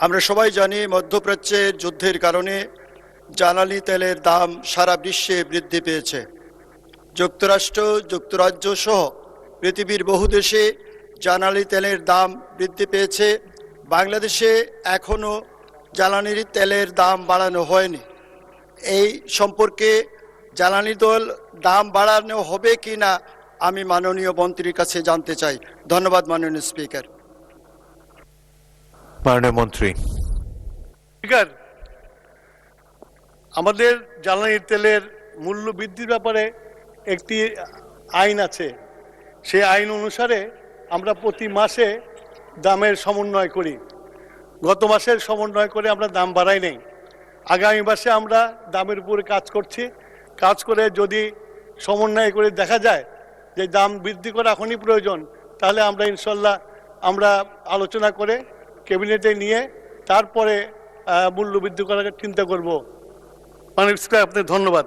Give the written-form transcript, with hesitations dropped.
আমরা সবাই জানি মধ্যপ্রাচ্যের যুদ্ধের কারণে জ্বালানি তেলের দাম সারা বিশ্বে বৃদ্ধি পেয়েছে। যুক্তরাষ্ট্র, যুক্তরাজ্য সহ পৃথিবীর বহু দেশে জ্বালানি তেলের দাম বৃদ্ধি পেয়েছে। বাংলাদেশে এখনও জ্বালানির তেলের দাম বাড়ানো হয়নি। এই সম্পর্কে জ্বালানি তেল দাম বাড়ানো হবে কি না আমি মাননীয় মন্ত্রীর কাছে জানতে চাই। ধন্যবাদ মাননীয় স্পিকার। মাননীয় মন্ত্রী। স্পিকার, আমাদের জ্বালানি তেলের মূল্য বৃদ্ধির ব্যাপারে একটি আইন আছে। সেই আইন অনুসারে আমরা প্রতি মাসে দামের সমন্বয় করি। গত মাসের সমন্বয় করে আমরা দাম বাড়াই নাই। আগামী মাসে আমরা দামের উপরে কাজ করছি। কাজ করে যদি সমন্বয় করে দেখা যায় যে দাম বৃদ্ধি করা এখনই প্রয়োজন, তাহলে আমরা ইনশাল্লাহ আমরা আলোচনা করে ক্যাবিনেটে নিয়ে তারপরে মূল্য বৃদ্ধি করার চিন্তা করব। মাননীয় স্পিকার, আপনাকে ধন্যবাদ।